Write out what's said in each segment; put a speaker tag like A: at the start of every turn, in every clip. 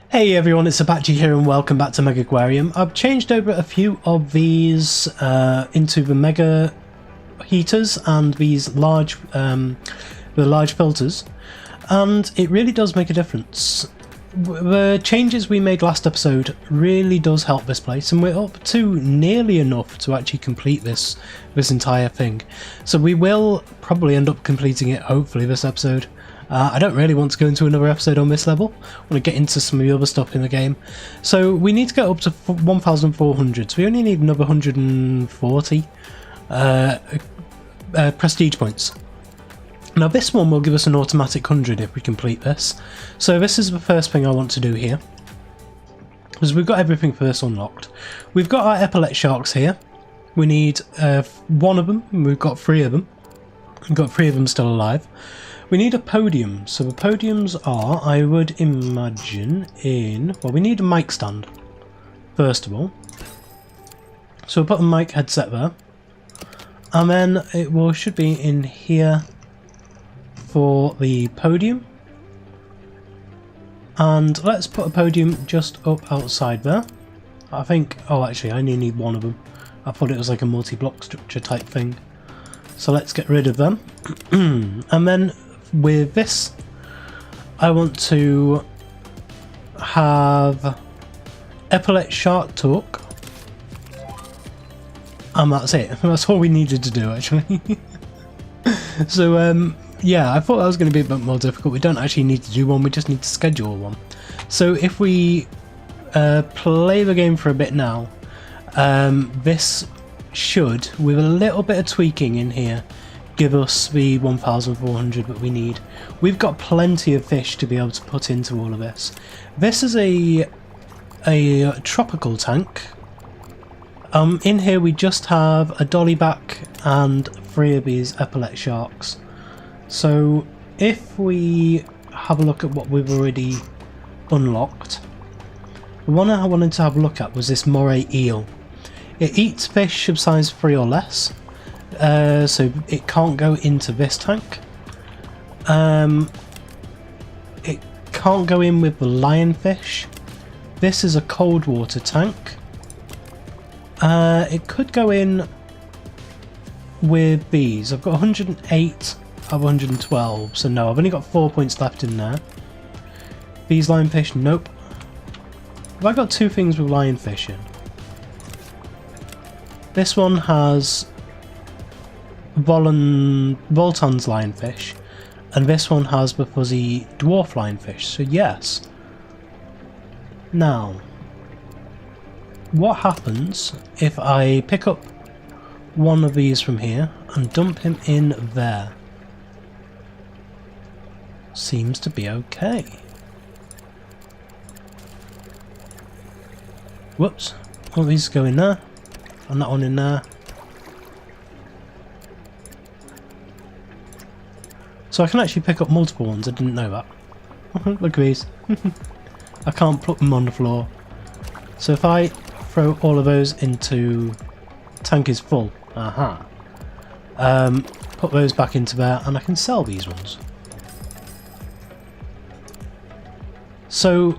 A: Hey everyone, it's Apache here and welcome back to Megaquarium. I've changed over a few of these into the mega heaters and these large filters, and it really does make a difference. The changes we made last episode really does help this place, and we're up to nearly enough to actually complete this entire thing. So we will probably end up completing it, hopefully, this episode. I don't really want to go into another episode on this level. I want to get into some of the other stuff in the game. So we need to get up to 1,400, so we only need another 140 prestige points. Now this one will give us an automatic 100 if we complete this. So this is the first thing I want to do here, because we've got everything for this unlocked. We've got our epaulet sharks here. We need one of them, and we've got three of them. We've got three of them still alive. We need a podium, so the podiums are, I would imagine, well, we need a mic stand, first of all. So we'll put a mic headset there, and then it should be in here for the podium. And let's put a podium just up outside there. I think, oh actually I only need one of them. I thought it was like a multi-block structure type thing. So let's get rid of them. And then with this, I want to have epaulet shark talk, and that's it. That's all we needed to do actually. So yeah, I thought that was going to be a bit more difficult. We don't actually need to do one, we just need to schedule one. So if we play the game for a bit now, this should, with a little bit of tweaking in here, give us the 1,400 that we need. We've got plenty of fish to be able to put into all of this. This is a tropical tank. In here we just have a dollyback and three of these epaulet sharks. So if we have a look at what we've already unlocked, the one I wanted to have a look at was this moray eel. It eats fish of size 3 or less. So it can't go into this tank. It can't go in with the lionfish. This is a cold water tank. It could go in with these. I've got 108 of 112, so no, I've only got 4 points left in there. These lionfish, nope. Have I got two things with lionfish in? This one has Volton's lionfish, and this one has the fuzzy dwarf lionfish, so yes. Now, what happens if I pick up one of these from here and dump him in there? Seems to be okay. Whoops, all these go in there, and that one in there. So I can actually pick up multiple ones, I didn't know that. Look at these. I can't put them on the floor. So if I throw all of those into tank is full, put those back into there and I can sell these ones. So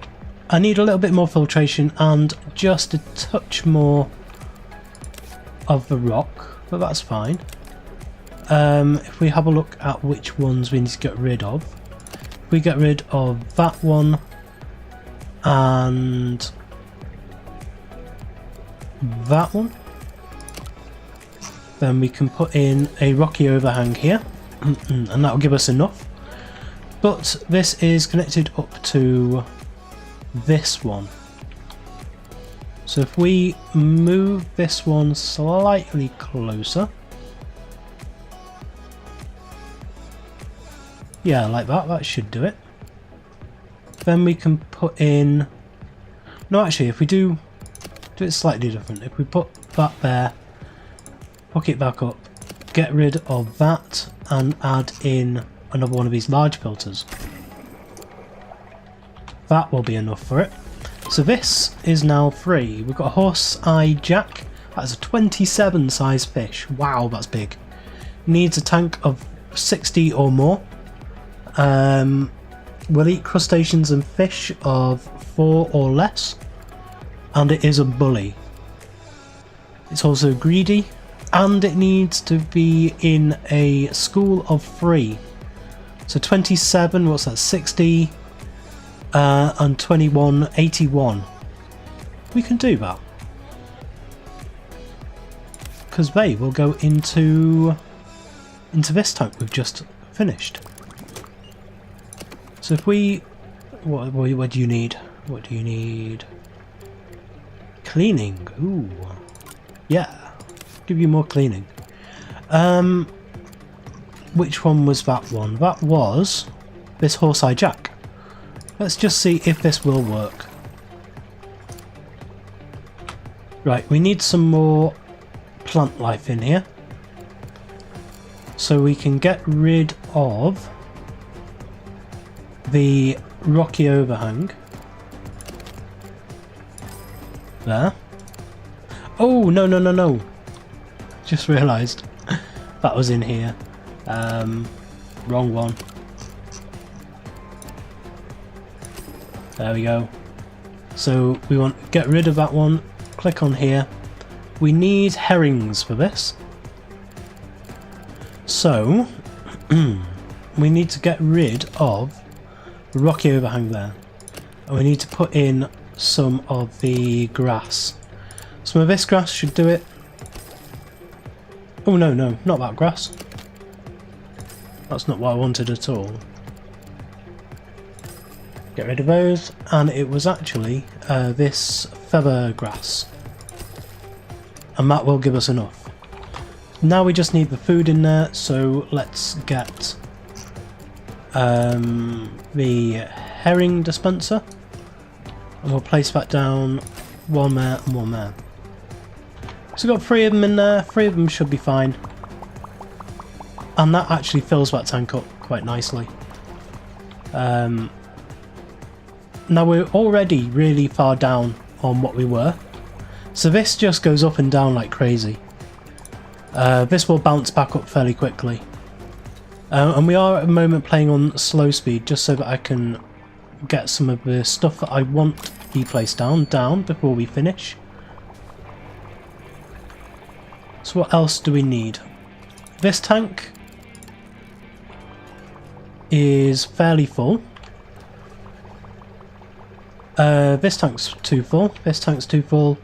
A: I need a little bit more filtration and just a touch more of the rock, but that's fine. If we have a look at which ones we need to get rid of, if we get rid of that one and that one, then we can put in a rocky overhang here, and that will give us enough. But this is connected up to this one. So if we move this one slightly closer, yeah, like that, that should do it. Then we can put in, no actually if we do it slightly different, if we put that there, hook it back up, get rid of that and add in another one of these large filters. That will be enough for it. So this is now free. We've got a horse eye jack, that's a 27 size fish, wow that's big. Needs a tank of 60 or more. will eat crustaceans and fish of 4 or less, and it is a bully. It's also greedy, and it needs to be in a school of 3. So 27, what's that, 60, and 21, 81. We can do that. Because they will go into this tank we've just finished. So if we... What do you need? What do you need? Cleaning. Ooh. Yeah. Give you more cleaning. Which one was that one? That was this horse-eye jack. Let's just see if this will work. Right, we need some more plant life in here. So we can get rid of the rocky overhang. There. Oh, no, no, no, no. Just realised that was in here. Wrong one. There we go. So we want to get rid of that one. Click on here. We need herrings for this. So we need to get rid of the rocky overhang there. And we need to put in some of the grass. Some of this grass should do it. Oh no, no, not that grass. That's not what I wanted at all. Get rid of those, and it was actually this feather grass. And that will give us enough. Now we just need the food in there, so let's get the herring dispenser. And we'll place that down, one there and one there. So we've got 3 of them in there, 3 of them should be fine. And that actually fills that tank up quite nicely. Now we're already really far down on what we were. So this just goes up and down like crazy. This will bounce back up fairly quickly. And we are at the moment playing on slow speed just so that I can get some of the stuff that I want to be placed down before we finish. So what else do we need? This tank is fairly full. This tank's too full. This tank's too full.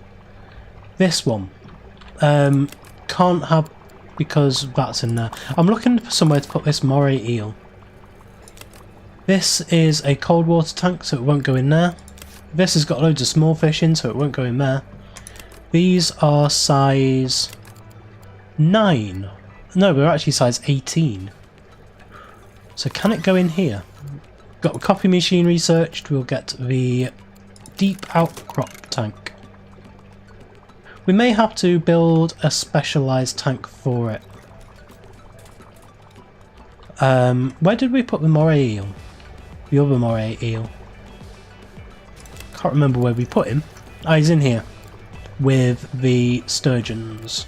A: This one can't have, because that's in there. I'm looking for somewhere to put this moray eel. This is a cold water tank, so it won't go in there. This has got loads of small fish in, so it won't go in there. These are size 9. No, they're actually size 18. So can it go in here? Got the coffee machine researched. We'll get the deep outcrop tank. We may have to build a specialised tank for it. Where did we put the moray eel? The other moray eel. Can't remember where we put him. Ah, he's in here with the sturgeons.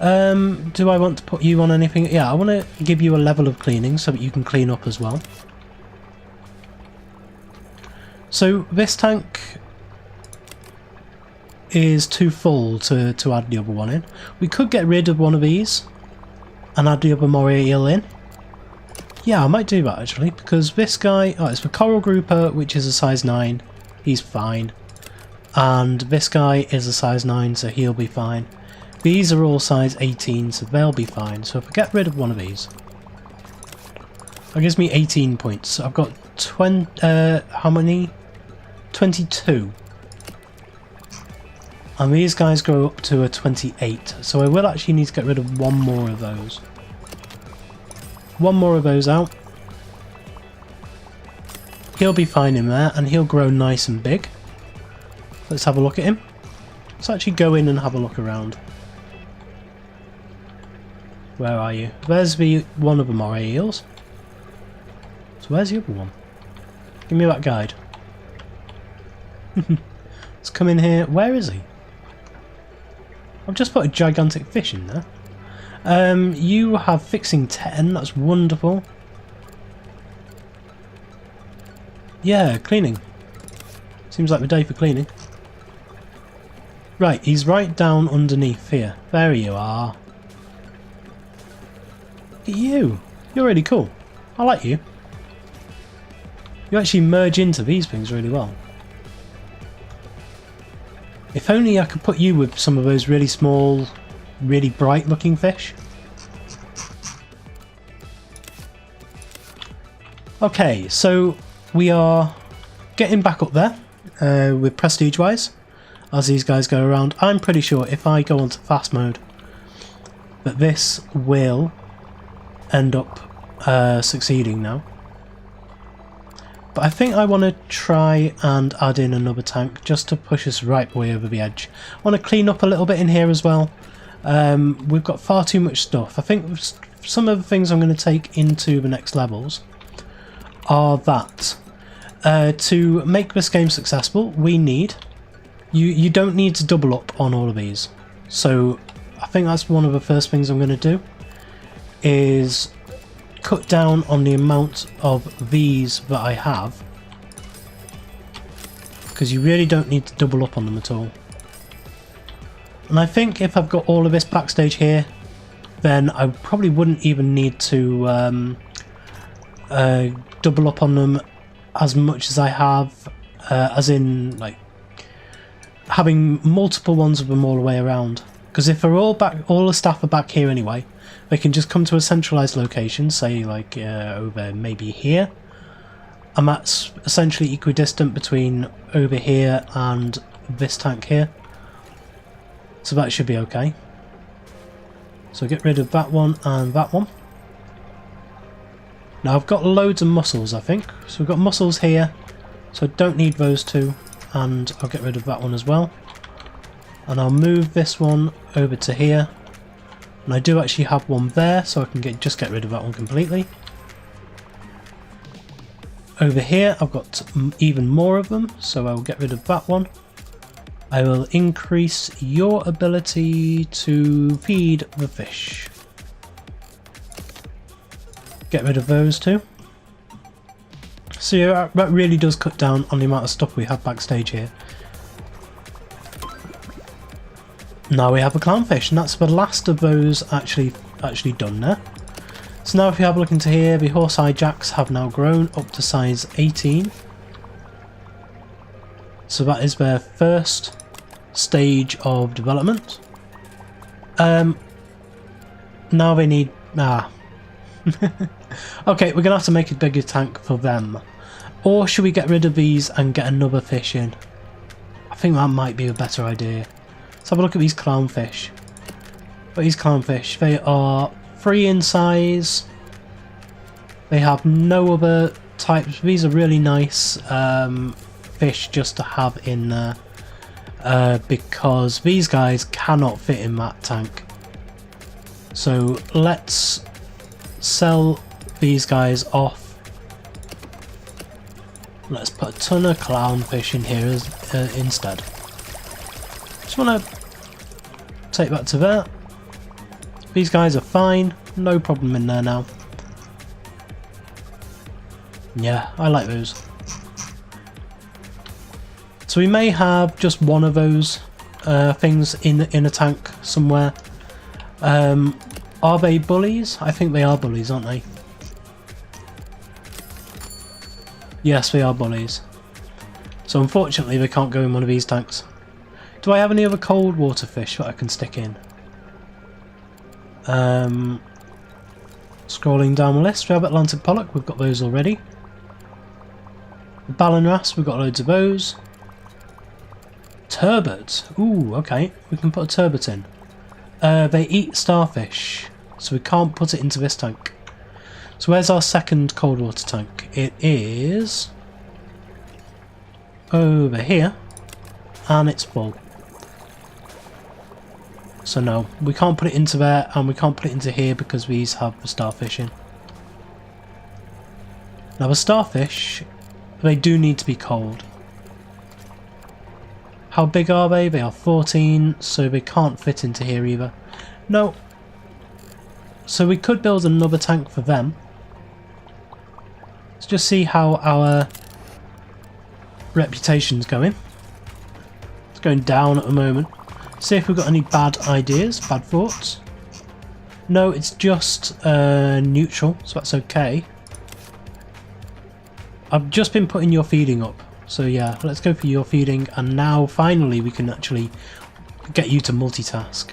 A: Do I want to put you on anything? Yeah, I want to give you a level of cleaning so that you can clean up as well. So this tank is too full to add the other one in. We could get rid of one of these and add the other moray eel in. Yeah, I might do that actually, because this guy, oh, it's the coral grouper, which is a size 9. He's fine. And this guy is a size 9, so he'll be fine. These are all size 18, so they'll be fine. So if I get rid of one of these, that gives me 18 points. I've got 20, how many? 22. And these guys go up to a 28. So I will actually need to get rid of one more of those. One more of those out. He'll be fine in there, and he'll grow nice and big. Let's have a look at him. Let's actually go in and have a look around. Where are you? There's the one of the moray eels. So where's the other one? Give me that guide. Let's come in here. Where is he? I've just put a gigantic fish in there. You have fixing 10. That's wonderful. Yeah, cleaning. Seems like the day for cleaning. Right, he's right down underneath here. There you are. Look at you. You're really cool. I like you. You actually merge into these things really well. If only I could put you with some of those really small, really bright looking fish. Okay, so we are getting back up there with prestige wise as these guys go around. I'm pretty sure if I go onto fast mode that this will end up succeeding now. But I think I want to try and add in another tank just to push us right way over the edge. I want to clean up a little bit in here as well. We've got far too much stuff. I think some of the things I'm going to take into the next levels are that to make this game successful we need, you don't need to double up on all of these. So I think that's one of the first things I'm going to do, is cut down on the amount of these that I have, because you really don't need to double up on them at all. And I think if I've got all of this backstage here, then I probably wouldn't even need to double up on them as much as I have, as in like having multiple ones of them all the way around. Because if they're all back, all the staff are back here anyway, they can just come to a centralised location, say like over maybe here, and that's essentially equidistant between over here and this tank here. So that should be okay. So get rid of that one and that one. Now I've got loads of mussels, I think. So we've got mussels here, so I don't need those two, and I'll get rid of that one as well. And I'll move this one over to here. And I do actually have one there, so I can just get rid of that one completely. Over here I've got even more of them, so I will get rid of that one. I will increase your ability to feed the fish. Get rid of those two. So yeah, that really does cut down on the amount of stuff we have backstage here. Now we have a clownfish, and that's the last of those actually done there. So now if you have a look into here, the horse-eye jacks have now grown up to size 18. So that is their first stage of development. Now they need... Okay, we're going to have to make a bigger tank for them. Or should we get rid of these and get another fish in? I think that might be a better idea. Let's have a look at these clownfish. But these clownfish, they are 3 in size. They have no other types. These are really nice fish just to have in there. Because these guys cannot fit in that tank. So let's sell these guys off. Let's put a ton of clownfish in here instead. Just want to take that to there. These guys are fine, no problem in there now. Yeah, I like those. So we may have just one of those things in a tank somewhere. Are they bullies? I think they are bullies, aren't they? Yes, they are bullies. So unfortunately they can't go in one of these tanks. Do I have any other cold water fish that I can stick in? Scrolling down the list, we have Atlantic pollock, we've got those already. The Ballon wrasse, we've got loads of those. Turbots, ooh, okay, we can put a turbot in. They eat starfish, so we can't put it into this tank. So where's our second cold water tank? It is over here, and it's full. So no, we can't put it into there, and we can't put it into here because these have the starfish in. Now the starfish, they do need to be cold. How big are they? They are 14, so they can't fit into here either. No. So we could build another tank for them. Let's just see how our reputation's going. It's going down at the moment. See if we've got any bad ideas, bad thoughts. No, it's just neutral, so that's okay. I've just been putting your feeding up. So yeah, let's go for your feeding, and now finally we can actually get you to multitask.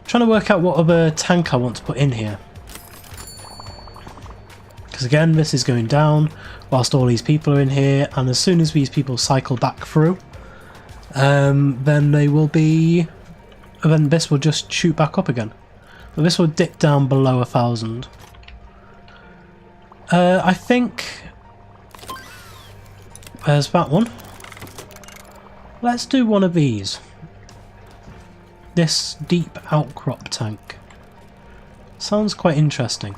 A: Trying to work out what other tank I want to put in here. Because again, this is going down whilst all these people are in here, and as soon as these people cycle back through, then they will be... then this will just shoot back up again. But this will dip down below 1,000. I think... there's that one. Let's do one of these. This deep outcrop tank. Sounds quite interesting.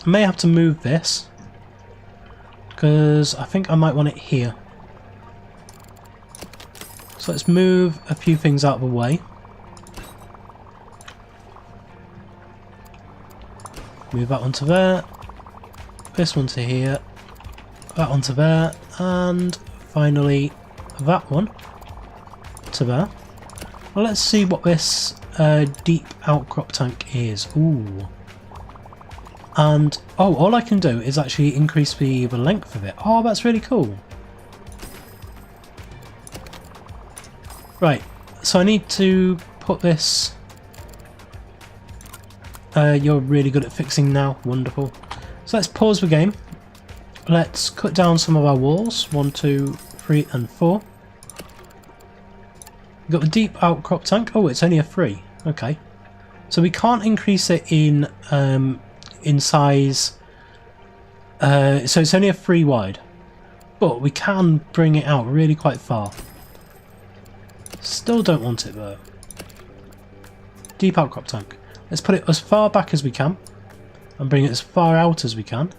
A: I may have to move this, because I think I might want it here. So let's move a few things out of the way. Move that one to there. This one to here. That one to there. And finally that one to there. Well, let's see what this deep outcrop tank is. Ooh. And, oh, all I can do is actually increase the length of it. Oh, that's really cool. Right, so I need to put this... you're really good at fixing now. Wonderful. So let's pause the game. Let's cut down some of our walls. 1, 2, 3 and 4. We've got the deep outcrop tank. Oh, it's only a 3. Okay. So we can't increase it in size. So it's only a 3 wide. But we can bring it out really quite far. Still don't want it though. Deep outcrop tank. Let's put it as far back as we can. And bring it as far out as we can.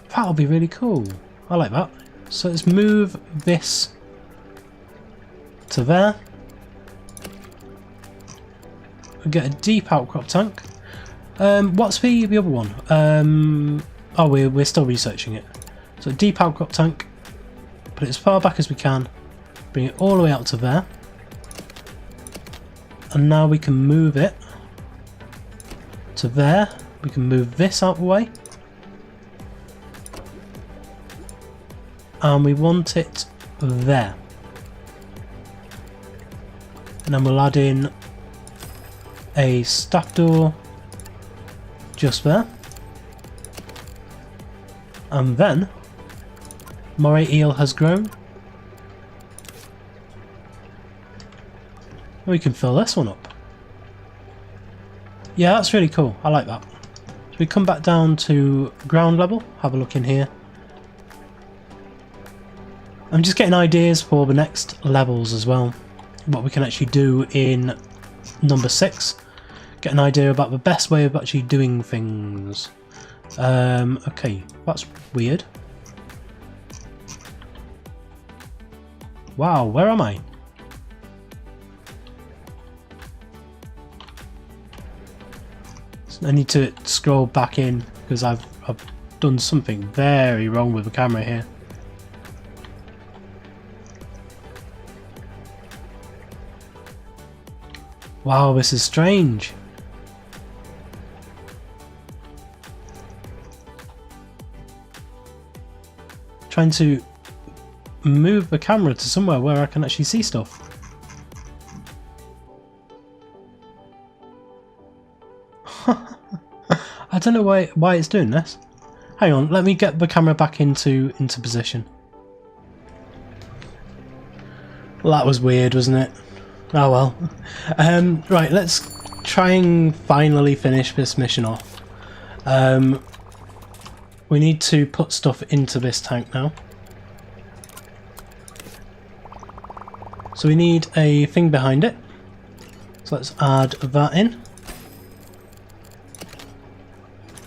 A: That'll be really cool. I like that. So let's move this to there. We'll get a deep outcrop tank. What's the other one? Oh, we're still researching it. So deep outcrop tank. Put it as far back as we can. Bring it all the way out to there. And now we can move it to there. We can move this out of the way. And we want it there. And then we'll add in a staff door just there. And then moray eel has grown. We can fill this one up. Yeah, that's really cool. I like that. So we come back down to ground level, have a look in here. I'm just getting ideas for the next levels as well. What we can actually do in number 6. Get an idea about the best way of actually doing things. Okay, that's weird. Wow, where am I? I need to scroll back in because I've done something very wrong with the camera here. Wow, this is strange. Trying to move the camera to somewhere where I can actually see stuff. I don't know why it's doing this. Hang on, let me get the camera back into position. Well, that was weird, wasn't it? Oh well. Right, let's try and finally finish this mission off. We need to put stuff into this tank now. So we need a thing behind it. So let's add that in.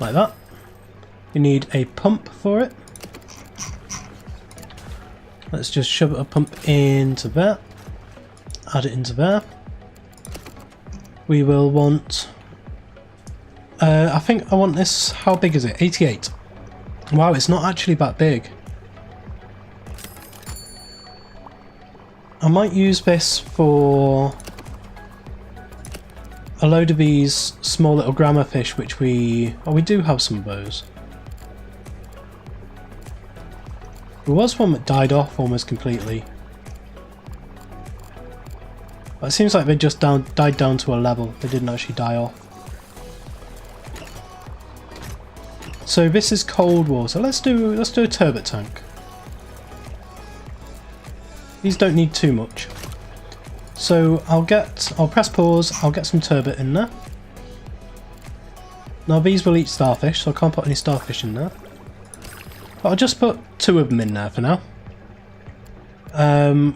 A: Like that. You need a pump for it. Let's just shove a pump into there. Add it into there. We will want... I think I want this... How big is it? 88. Wow, it's not actually that big. I might use this for a load of these small little grandma fish, which we do have some of those. There was one that died off almost completely. But it seems like they just died down to a level. They didn't actually die off. So this is cold water. Let's do a turbot tank. These don't need too much. So I'll press pause, I'll get some turbot in there. Now these will eat starfish, so I can't put any starfish in there. But I'll just put 2 of them in there for now.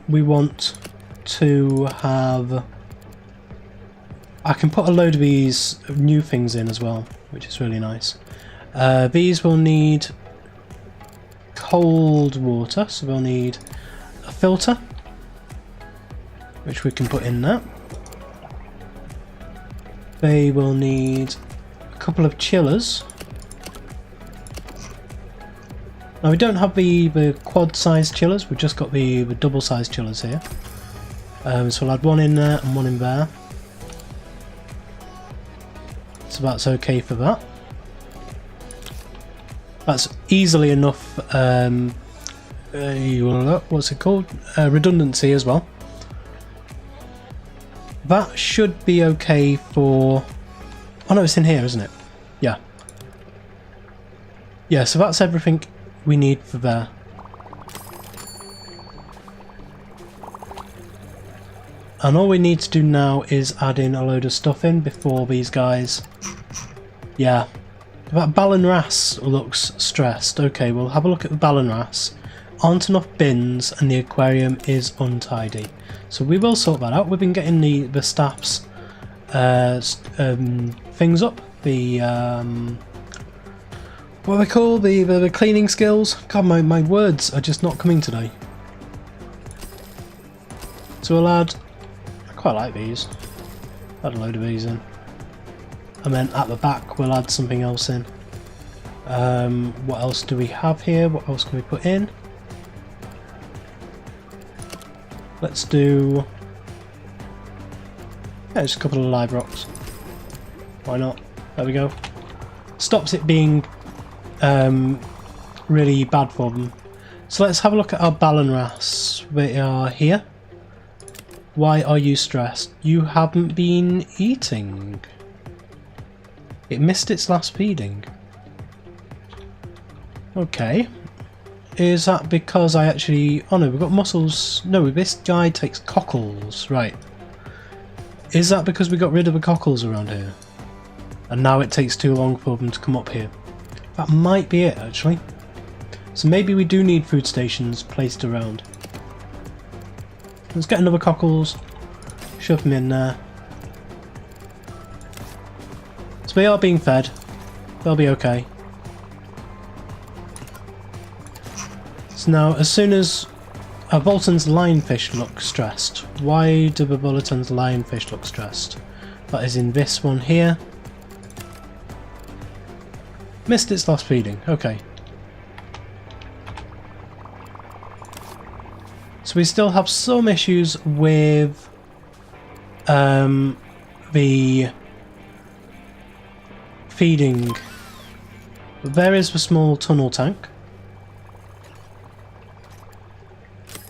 A: We want to have... I can put a load of these new things in as well, which is really nice. These will need cold water, so they'll need a filter, which we can put in there. They will need a couple of chillers. Now we don't have the quad size chillers, we've just got the double size chillers here. So I'll add one in there and one in there. So that's okay for that. That's easily enough, what's it called? Redundancy as well. That should be okay for... Oh no, it's in here, isn't it? Yeah. Yeah, so that's everything we need for there. And all we need to do now is add in a load of stuff in before these guys... Yeah. That Ballon wrasse looks stressed. Okay, we'll have a look at the Ballon wrasse. Aren't enough bins and the aquarium is untidy. So we will sort that out. We've been getting the staff's things up. The what are they called? The cleaning skills. God, my words are just not coming today. So we'll add... I quite like these. Add a load of these in. And then at the back we'll add something else in. What else do we have here? What else can we put in? Let's do... Yeah, just a couple of live rocks. Why not? There we go. Stops it being really bad for them. So let's have a look at our Ballon wrasse. We are here. Why are you stressed? You haven't been eating. It missed its last feeding. Okay. Is that because I actually... Oh no, we've got mussels. No, this guy takes cockles. Right. Is that because we got rid of the cockles around here? And now it takes too long for them to come up here? That might be it, actually. So maybe we do need food stations placed around. Let's get another cockles. Shove them in there. So they are being fed. They'll be okay. So now, as soon as Bolton's lionfish look stressed. Why do the Bolton's lionfish look stressed? That is in this one here. Missed its last feeding. Okay. So we still have some issues with the feeding. There is the small tunnel tank.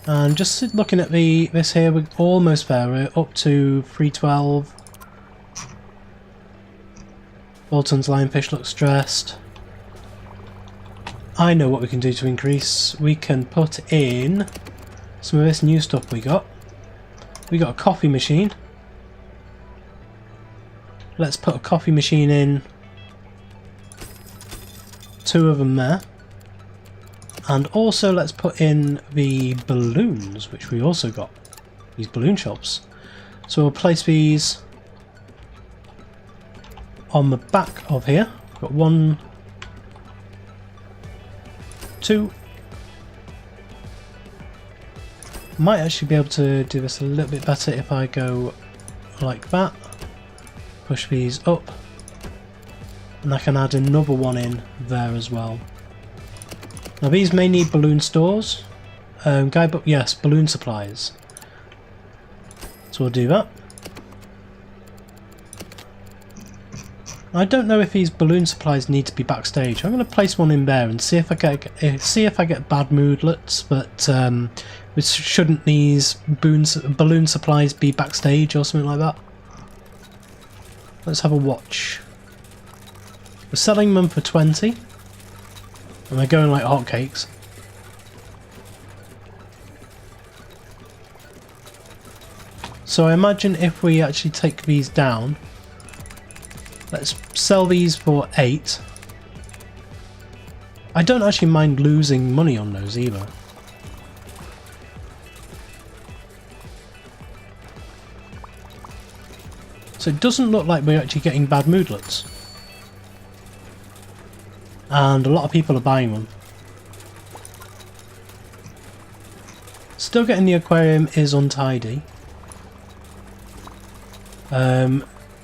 A: And just looking at this here, we're almost there. We're up to 312. Bolton's lionfish looks stressed. I know what we can do to increase. We can put in some of this new stuff we got. We got a coffee machine. Let's put a coffee machine in. 2 of them there. And also let's put in the balloons, which we also got. These balloon shops. So we'll place these on the back of here. Got 1, 2. Might actually be able to do this a little bit better if I go like that. Push these up. And I can add another one in there as well. Now these may need balloon stores. Guidebook, yes, balloon supplies. So we'll do that. I don't know if these balloon supplies need to be backstage. I'm going to place one in there and see if I get bad moodlets. But shouldn't these balloon supplies be backstage or something like that? Let's have a watch. We're selling them for 20, and they're going like hotcakes. So I imagine if we actually take these down. Let's sell these for 8. I don't actually mind losing money on those either. So it doesn't look like we're actually getting bad moodlets. And a lot of people are buying them. Still getting the aquarium is untidy.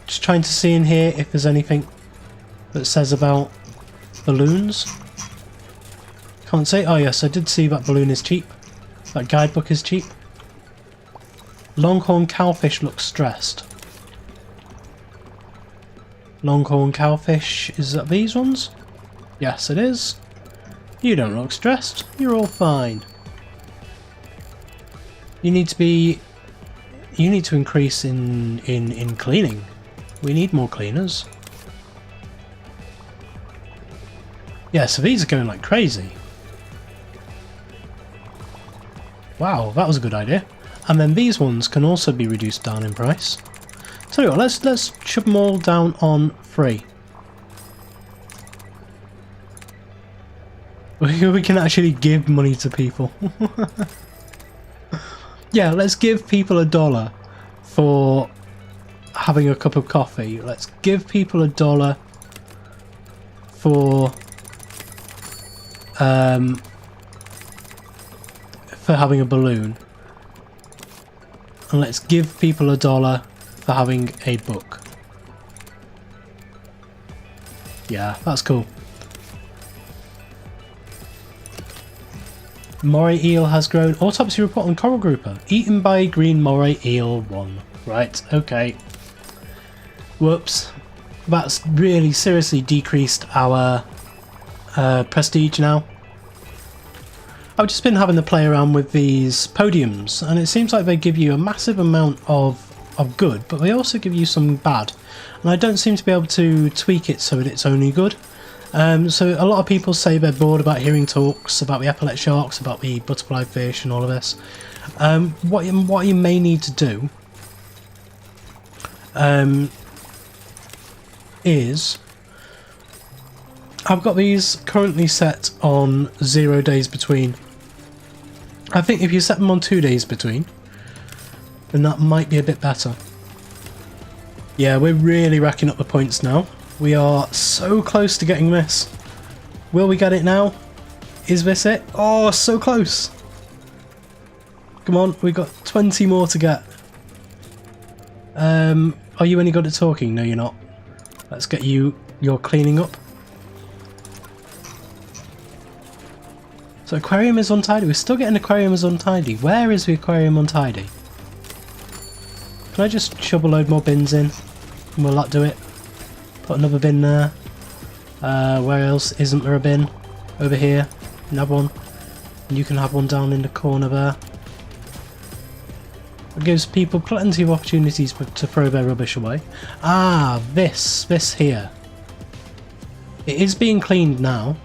A: Just trying to see in here if there's anything that says about balloons. Can't say. Oh yes, I did see that balloon is cheap. That guidebook is cheap. Longhorn cowfish looks stressed. Longhorn cowfish, is that these ones? Yes it is. You don't look stressed, you're all fine. You need to increase in cleaning. We need more cleaners. Yeah, so these are going like crazy. Wow, that was a good idea. And then these ones can also be reduced down in price. Tell you what, let's shove them all down on 3. We can actually give money to people. Yeah, let's give people $1 for having a cup of coffee. Let's give people $1 for having a balloon. And let's give people $1 for having a book. Yeah, that's cool. Moray eel has grown. Autopsy report on coral grouper. Eaten by green moray eel 1. Right, okay. Whoops. That's really seriously decreased our prestige now. I've just been having to play around with these podiums, and it seems like they give you a massive amount of good, but they also give you some bad. And I don't seem to be able to tweak it so that it's only good. So a lot of people say they're bored about hearing talks about the epaulet sharks, about the butterfly fish and all of this. What you may need to do is, I've got these currently set on 0 days between. I think if you set them on 2 days between, then that might be a bit better. Yeah, we're really racking up the points now. We are so close to getting this. Will we get it now? Is this it? Oh, so close. Come on, we've got 20 more to get. Are you any good at talking? No, you're not. Let's get your cleaning up. So aquarium is untidy. We're still getting aquarium is untidy. Where is the aquarium untidy? Can I just shove a load more bins in? And will that do it? Put another bin there. Where else isn't there a bin? Over here. You can have one. And you can have one down in the corner there. It gives people plenty of opportunities to throw their rubbish away. Ah, this here. It is being cleaned now.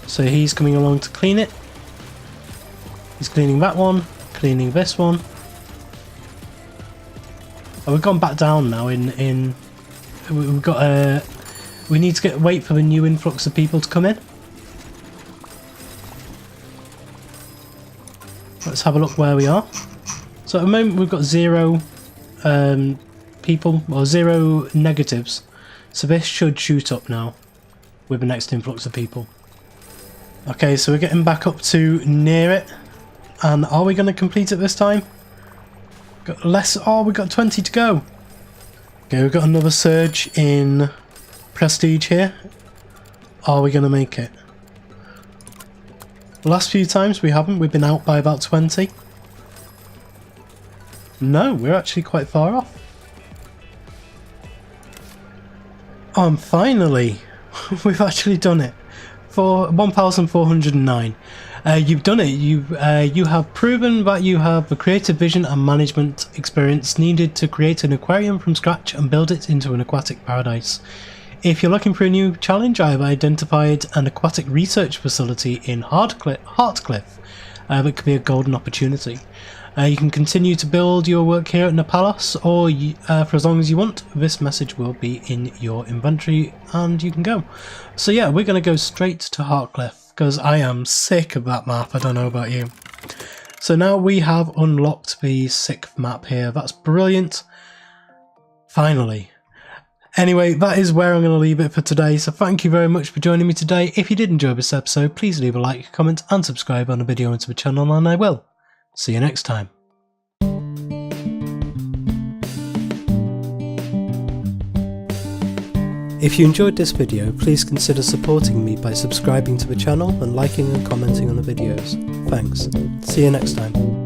A: So he's coming along to clean it. He's cleaning that one, cleaning this one. Oh, we've gone back down now we've got we need to wait for the new influx of people to come in. Let's have a look where we are. So at the moment we've got 0 people, or 0 negatives. So this should shoot up now with the next influx of people. Okay, so we're getting back up to near it. And are we going to complete it this time? Got less. Oh, we've got 20 to go. Okay, we've got another surge in prestige here. Are we going to make it? The last few times we haven't. We've been out by about 20. No, we're actually quite far off. Finally, we've actually done it. For 1,409. You've done it. You have proven that you have the creative vision and management experience needed to create an aquarium from scratch and build it into an aquatic paradise. If you're looking for a new challenge, I have identified an aquatic research facility in Heartcliff that could be a golden opportunity. You can continue to build your work here at Napalos, or for as long as you want. This message will be in your inventory and you can go. So yeah, we're going to go straight to Heartcliff because I am sick of that map. I don't know about you. So now we have unlocked the 6th map here. That's brilliant. Finally. Anyway, that is where I'm going to leave it for today. So thank you very much for joining me today. If you did enjoy this episode, please leave a like, comment and subscribe on the video and to the channel, and I will. See you next time. If you enjoyed this video, please consider supporting me by subscribing to the channel and liking and commenting on the videos. Thanks. See you next time.